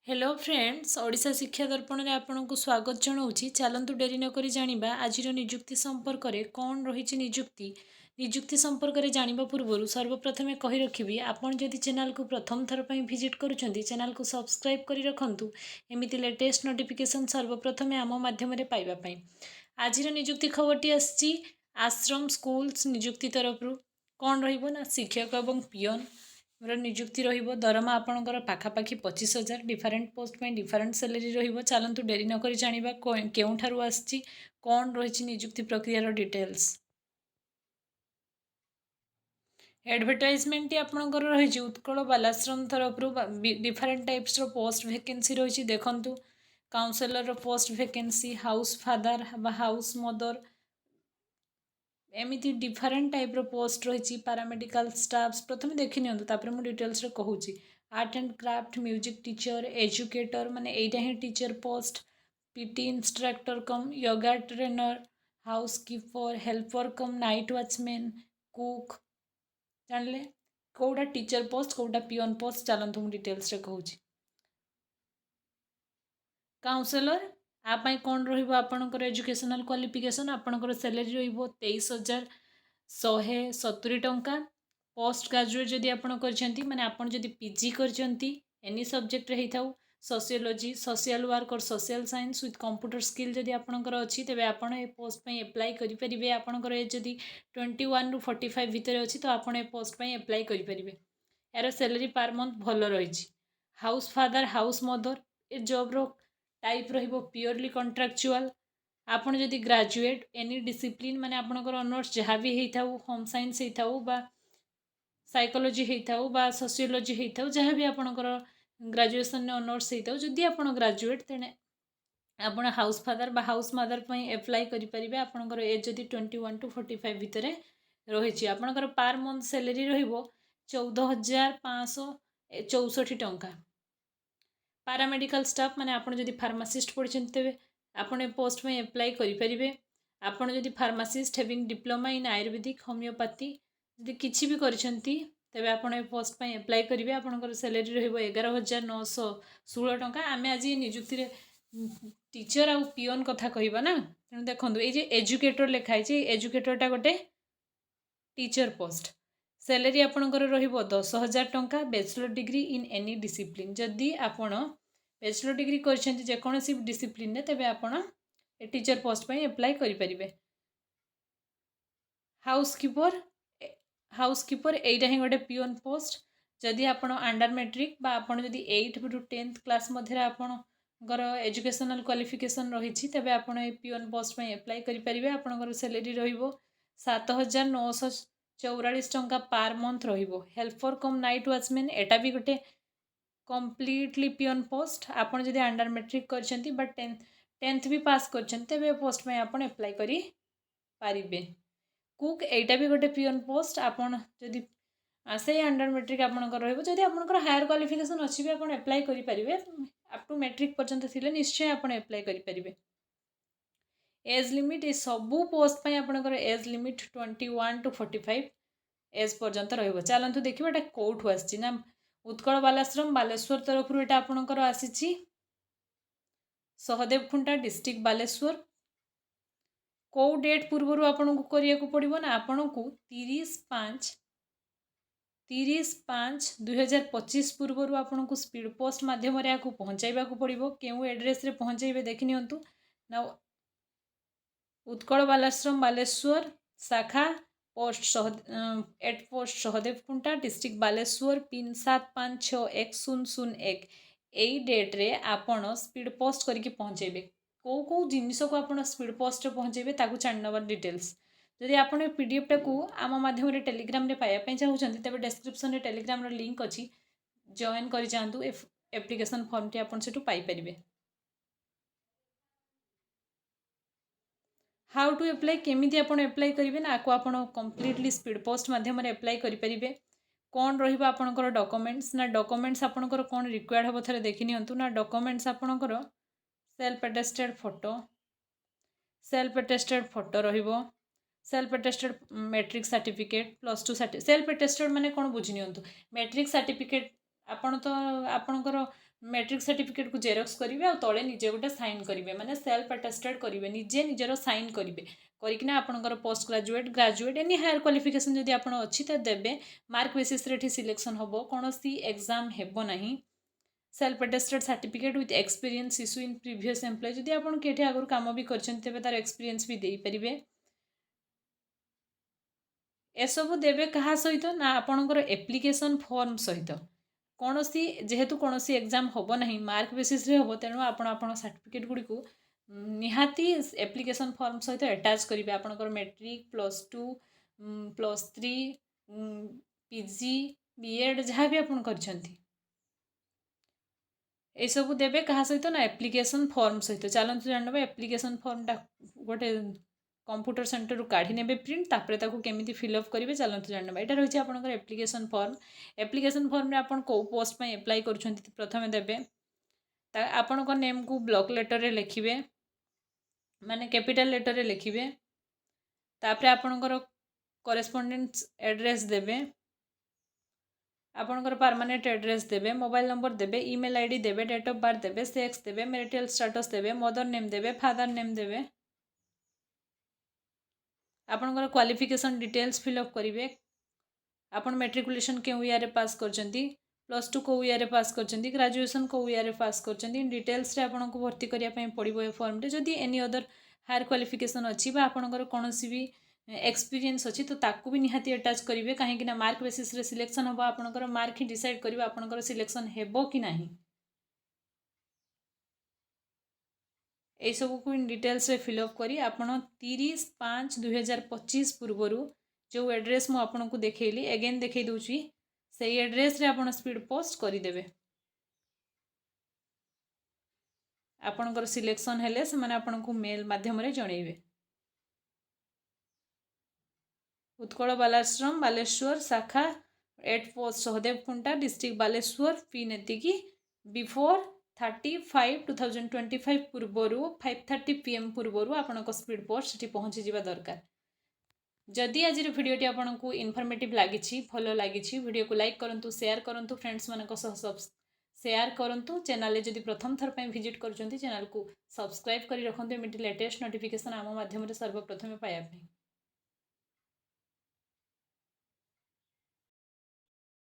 Hello friends Odisha शिक्षा दर्पण में आपको स्वागत जनाऊँगी। चलतु डेरी नक जाना आज निजुक्ति संपर्क में कौन रही निजुक्ति संपर्क में जाना पूर्व सर्वप्रथम कही रखी आपड़ जदि चैनल को प्रथम थर पर विजिट करुँच चैनल को सब्सक्राइब कर रखु एमती लेटेस्ट नोटिफिकेशन सर्वप्रथम आम मध्यम पाइबापी। आज निजुक्ति खबरटी आसी आश्रम स्कूल्स निजुक्ति तरफ कौन रहा शिक्षक और पियन निजुक्ति दरमा आपणकर पाखापाखि 25,000 डिफरेन्ट पोस्ट में डिफरेन्ट सैलरी चलतु डेरी नक जाना केउठार आसी कौन रही निजुक्ति प्रक्रियार डिटेल्स। एडवर्टाइजमेंट आपणकर रही उत्कल बालाश्रम तरफ डिफरेन्ट टाइप्स पोस्ट वैकेंसी रही देखु counsellor post vacancy house father house mother एमती डिफरेन्ट टाइप पोस्ट रही पारामेडिकल स्टाफ्स प्रथम देखी निपर मुझे डिटेल्स कहूँ art and craft music teacher educator माने एटा ही teacher post PT instructor cum yoga trainer housekeeper helper cum night watchman cook जानले कौटा टीचर पोस्ट कौटा पियन पोस्ट चलतु मुझे डिटेल्स कहूँ। काउंसलर आपाई कौन रही एजुकेशनल क्वालिफिकेशन आपणकर सैलरी रही 23,170 टंका। पोस्ट ग्रेजुएट जदि आपण करछंती माने आपण जदि पीजी करछंती एनी सब्जेक्ट रे हेथाउ सोशियोलॉजी सोशल वर्क और social science with computer skill जदि आपणकर अछि तबे आपण ए पोस्ट पई अप्लाई करि परिबे। आपणकर एज जदि 21 रु 45 भितर अछि तो आपण ए पोस्ट पई अप्लाई करि परिबे। यार सैलरी पर मंथ भलो रहिछि। हाउस फादर हाउस मदर ए जॉब रो टाइप रहिबो प्योरली कॉन्ट्रैक्चुअल। आपण जदि ग्रेजुएट एनी डिसिप्लिन माने आपणकर ऑनर्स जहाँ भी हेथाउ होम साइंस हेथाउ बा साइकोलॉजी हेथाउ बा सोशियोलॉजी हेथाउ जहाँ भी आपणकर ग्रेजुएशन ऑनर्स हेथाउ जदि आपण ग्रेजुएट तेने आपण हाउस फादर बा हाउस मदर पई अप्लाई करि परिबे। आपणकर एज जदि 21 टू 45 भितर रहिछि आपणकर पर मंथ सैलरी रहिबो 14,564 टंका। पारामेडिकल स्टाफ माने आपण जदि फार्मासिस्ट पढ़िछन्ते तेबे आपण ए पोस्ट में अप्लाई करि परिबे। आपण जदि pharmacist having diploma in Ayurvedic homeopathy जदि किछि भी करिछन्ती तेबे आपण ए पोस्ट में अप्लाई करिवे। आपणकर सैलरी रहिबो 11,916 टंका। आमे आज निजुक्ति रे टीचर आ पियन कथा कहिबा ना तेणु देखंतु ए जे एजुकेटर लिखाई छै एजुकेटरटा गोटे टीचर पोस्ट सैलरी आपणकर रहिबो 10,000 टंका। Bachelor degree in any discipline जदि आपण बैचलर डिग्री करछन्ती जे कोनोसी डिसिप्लिन ने तेबे आपण ए टीचर पोस्ट पई अप्लाई करि परिबे। हाउसकीपर एटा ही गोटे पियन पोस्ट जदि आपण अंडर मैट्रिक बा आपण जदि 8 रु 10th क्लास मध्य आपणकर एजुकेशनल क्वालिफिकेशन रही तेबे आपण ए पियन पोस्ट पई अप्लाई करि परिबे। आपणकर सैलरी रहिबो 7,944 टंका पर मंथ रहिबो। हेल्पर कम नाइट वॉचमैन एटा भी गोटे कंप्लीटली पियन पोस्ट आपण जदि अंडर मैट्रिक करछन्ती बट 10th भी पास करछन्ती तेबे पोस्ट में आपण अप्लाई करि पारिबे। कुक एटा भी गोटे पियन पोस्ट आपण जदि से अंडर मैट्रिक आपणकर रहिबो जदि आपणकर हायर क्वालिफिकेशन अछि भी आपण अप्लाई करि परिबे। अप टू मैट्रिक पर्यंत थिले निश्चय आपण अप्लाई करि परिबे। एज लिमिट ए सबू पोस्ट पई आपणकर एज लिमिट 21 टू 45 एज पर्यंत रहिबो। चलंतु देखिबा एटा कोठु आछि ना उत्कल बालाश्रम बालेश्वर तरफ रु एटा आपणकर आसीछि सहदेव खुंटा डिस्ट्रिक्ट बालेश्वर। कौ डेट पूर्व आपन को करिया को पड़िबो ना आपन को 30/5/2025 पूर्व आपन को स्पीड पोस्ट माध्यम रे आको पहुंचाइबा को पड़िबो। केउ एड्रेस रे पहुंचाइबे देखि नियंतु ना उत्कल बालाश्रम बालेश्वर शाखा post at post Sahadev Khunta district Baleswar pin 756101 एई डेट रे आपन स्पीड पोस्ट करके पहुंचाइबे। कौ कौ जिनिस को आप स्पीड पोस्ट पहुंचाइबे ताकू जान नबर डिटेल्स जदि आप पीडीएफ टाकू आम माध्यम टेलीग्राम रे पाइबा चाहूँगी तेज डिस्क्रिप्शन रे टेलीग्राम रो लिंक अच्छी जॉइन कर जातु एप्लिकेशन फॉर्म टी आपन सेठू पाई परिबे। हाउ टू अप्लाई केमिति आपन अप्लाई करिवे ना आको आपन कंप्लीटली स्पीड पोस्ट माध्यम रे अप्लाई करि परिबे। कौन रहिबा आपनकर डॉक्यूमेंट्स ना डॉक्यूमेंट्स आपनकर कौन रिक्वायर्ड हबो थरे देखि नियंतु ना डॉक्यूमेंट्स आपनकर सेल्फ अटेस्टेड फोटो रहिबो self attested matric certificate +2 self attested माने कौन बुझी नियंतु मैट्रिक सर्टिफिकेट ଆପଣ ତ ଆପଣଙ୍କର मैट्रिक सर्टिफिकेट को जेरक्स करेंगे और तले निजे गोटे साइन करेंगे माने सेल्फ अटेस्टेड करेंगे निजे निजर साइन करेंगे करकिना आपणकर post graduate graduate any higher qualification जदि आपण अच्छी तो देवे मार्क बेसिस रे सिलेक्शन हम कौन एग्जाम हेब नहीं self attested certificate with experience issue in previous employ जदि आपण केठी आगु काम भी करछन तार एक्सपीरियंस भी दे परिबे एसबू देवे कहा सहित ना आपणकर एप्लिकेशन फॉर्म सहित कौन सी जेहेतु कौन सी एग्जाम हम ना मार्क बेसिस रे हम तेणु आपण सर्टिफिकेट गुड़ी को निहाती एप्लिकेशन फॉर्म सहित अटैच करेंगे आपणकर मैट्रिक +2 +3 पीजी बीएड जहाँ भी आपन करछंती ये सब देवे कहा सहित ना एप्लिकेशन फॉर्म सहित चलते जानवा एप्लिकेशन फॉर्मटा गोटे कंप्यूटर सेंटर काढ़ी ने प्रिंट तापर ताको केमिति फिलअप करेंगे चलते जानवा यहाँ रही है एप्लिकेशन फॉर्म रे आपन को पोस्ट में एप्लाई करुछंती प्रथमे देवे आपण नेम को ब्लॉक लेटर रे लिखिबे माने कैपिटल लेटर रे लिखिबे तापर आपणकर करेस्पोंडेंस एड्रेस देवे आपणकर परमानेंट एड्रेस देवे मोबाइल नंबर देवे ईमेल आईडी देवे डेट ऑफ बर्थ देवे सेक्स देवे मैरिटल स्टेटस देवे मदर नेम देवे फादर नेम देवे आपणकर क्वालिफिकेशन डिटेल्स फिलअप करेंगे आपण मैट्रिकुलेशन के ईयर पास करछंती +2 को ईयर पास करछंती ग्रेजुएशन को ईयर पास करछंती डिटेल्स रे आपन को भर्ती करिया पई पड़िबो ए फॉर्म रे जदी एनी अदर हायर क्वालिफिकेशन अछि बा आपनकर कोनोसी भी एक्सपीरियंस अछि तो ताकू भी निहाती अटैच करिवे काहे कि ना मार्क बेसिस रे सिलेक्शन होबा आपनकर मार्क ही डिसाइड करिवे आपनकर सिलेक्शन हेबो कि नाही ए सब को इन डिटेल्स रे फिलअप करी आपण 30/5/2025 पूर्वरु जो एड्रेस मु आपन को देखैली अगेन देखै दोची से एड्रेस रे आपण स्पीड पोस्ट करिदेवे आपणकर सिलेक्शन हेले से माने आपण को मेल माध्यम रे जणैबे उत्कल बालाश्रम बालेश्वर शाखा 8 पोस्ट सहदेव कुंटा डिस्ट्रिक्ट बालेश्वर फी नेतिकी बिफोर 30/5/2025 पूर्वरु 5:30 PM पूर्वरु आपणक स्पीड पोस्ट सेठी पहुँची जिबा दरकार जदि आज भिडियोटी आपको इनफॉर्मेटिव लगी भल लगी वीडियो को लाइक करूँ शेयर करूँ फ्रेंड्स मान शेयर करूँ चैनल जदि प्रथम थर पर विजिट कर चैनल को सब्सक्राइब कर रखते एमती लेटेस्ट नोटिफिकेशन आम माध्यम सर्वप्रथम पाइबा।